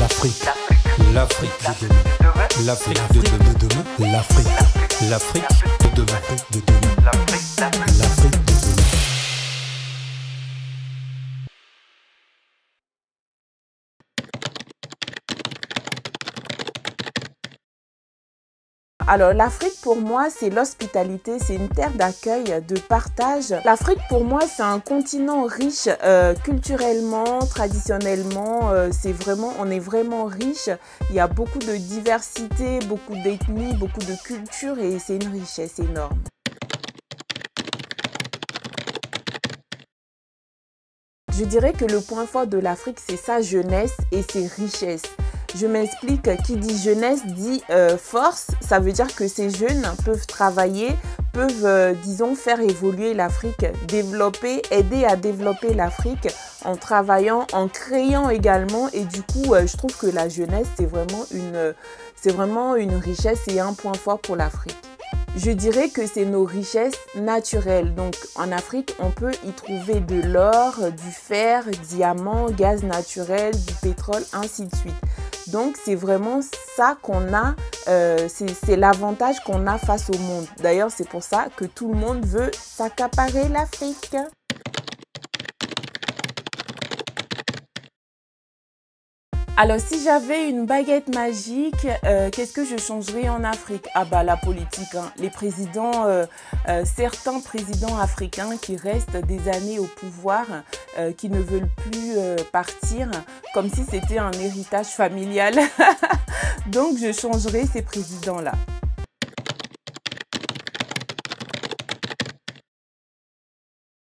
L'Afrique, l'Afrique de demain, l'Afrique de demain, l'Afrique, l'Afrique de demain, l'Afrique de demain. Alors l'Afrique pour moi c'est l'hospitalité, c'est une terre d'accueil, de partage. L'Afrique pour moi c'est un continent riche culturellement, traditionnellement, on est vraiment riche. Il y a beaucoup de diversité, beaucoup d'ethnies, beaucoup de cultures et c'est une richesse énorme. Je dirais que le point fort de l'Afrique c'est sa jeunesse et ses richesses. Je m'explique, qui dit jeunesse dit force, ça veut dire que ces jeunes peuvent travailler, peuvent, disons, faire évoluer l'Afrique, aider à développer l'Afrique en travaillant, en créant également. Et du coup, je trouve que la jeunesse, c'est vraiment une richesse et un point fort pour l'Afrique. Je dirais que c'est nos richesses naturelles. Donc en Afrique, on peut y trouver de l'or, du fer, diamants, gaz naturel, du pétrole, ainsi de suite. Donc c'est vraiment ça qu'on a, c'est l'avantage qu'on a face au monde. D'ailleurs, c'est pour ça que tout le monde veut s'accaparer l'Afrique. Alors, si j'avais une baguette magique, qu'est-ce que je changerais en Afrique? Ah bah la politique, hein. Les présidents, certains présidents africains qui restent des années au pouvoir, qui ne veulent plus partir, comme si c'était un héritage familial. Donc, je changerais ces présidents-là.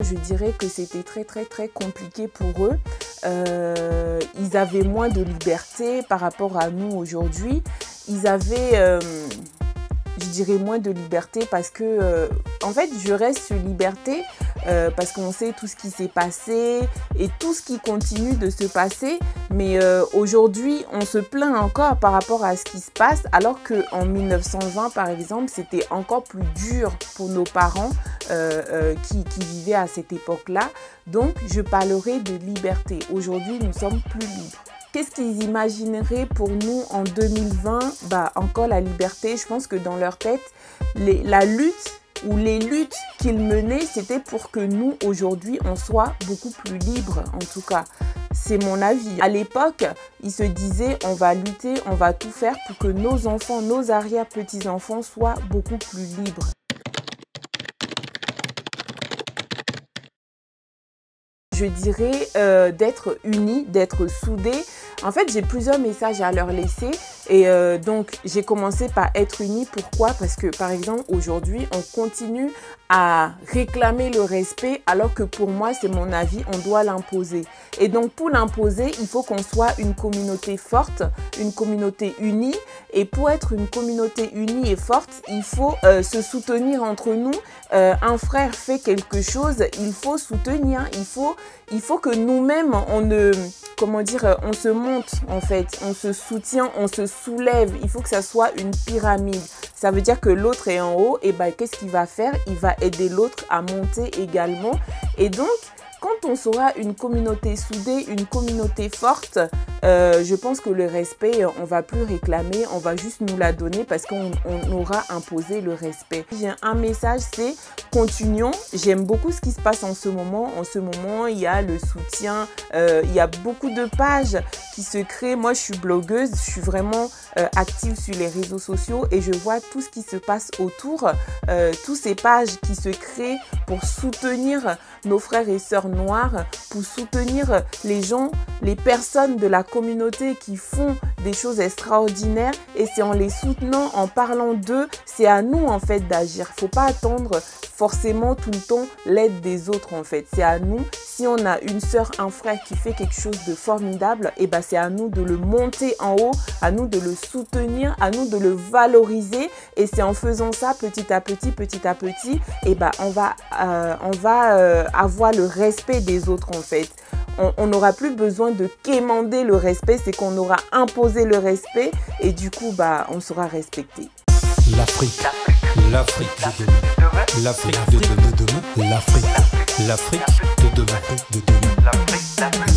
Je dirais que c'était très compliqué pour eux. Ils avaient moins de liberté par rapport à nous aujourd'hui. Ils avaient, je dirais, moins de liberté parce que, en fait, je reste sur liberté parce qu'on sait tout ce qui s'est passé et tout ce qui continue de se passer. Mais aujourd'hui, on se plaint encore par rapport à ce qui se passe, alors qu'en 1920, par exemple, c'était encore plus dur pour nos parents qui vivaient à cette époque-là. Donc, je parlerai de liberté. Aujourd'hui, nous sommes plus libres. Qu'est-ce qu'ils imagineraient pour nous en 2020? Bah, encore la liberté. Je pense que dans leur tête, la lutte ou les luttes qu'ils menaient, c'était pour que nous, aujourd'hui, on soit beaucoup plus libres, en tout cas. C'est mon avis. À l'époque, ils se disaient, on va lutter, on va tout faire pour que nos enfants, nos arrière-petits-enfants soient beaucoup plus libres. Je dirais d'être unis, d'être soudés. En fait, j'ai plusieurs messages à leur laisser et donc j'ai commencé par être unis. Pourquoi? Parce que par exemple, aujourd'hui, on continue à réclamer le respect alors que pour moi, c'est mon avis, on doit l'imposer. Et donc pour l'imposer, il faut qu'on soit une communauté forte, une communauté unie. Et pour être une communauté unie et forte, il faut se soutenir entre nous. Un frère fait quelque chose, il faut soutenir, il faut que nous-mêmes, on se monte en fait, on se soutient, on se soulève. Il faut que ça soit une pyramide. Ça veut dire que l'autre est en haut, et ben qu'est-ce qu'il va faire? Il va aider l'autre à monter également. Et donc, quand on sera une communauté soudée, une communauté forte, je pense que le respect, on ne va plus réclamer, on va juste nous la donner parce qu'on aura imposé le respect. J'ai un message, c'est continuons. J'aime beaucoup ce qui se passe en ce moment. En ce moment, il y a le soutien, il y a beaucoup de pages qui se créent. Moi, je suis blogueuse, je suis vraiment active sur les réseaux sociaux et je vois tout ce qui se passe autour, toutes ces pages qui se créent pour soutenir nos frères et sœurs noirs, pour soutenir les gens, les personnes de la communauté qui font des choses extraordinaires, et c'est en les soutenant, en parlant d'eux, c'est à nous en fait d'agir. Il ne faut pas attendre forcément tout le temps l'aide des autres en fait. C'est à nous, si on a une sœur, un frère qui fait quelque chose de formidable, et ben c'est à nous de le monter en haut, à nous de le soutenir, à nous de le valoriser, et c'est en faisant ça petit à petit, et ben on va avoir le respect des autres en fait. On n'aura plus besoin de quémander le respect, c'est qu'on aura imposé le respect et du coup bah on sera respecté. L'Afrique de demain, l'Afrique de demain, l'Afrique de demain, l'Afrique.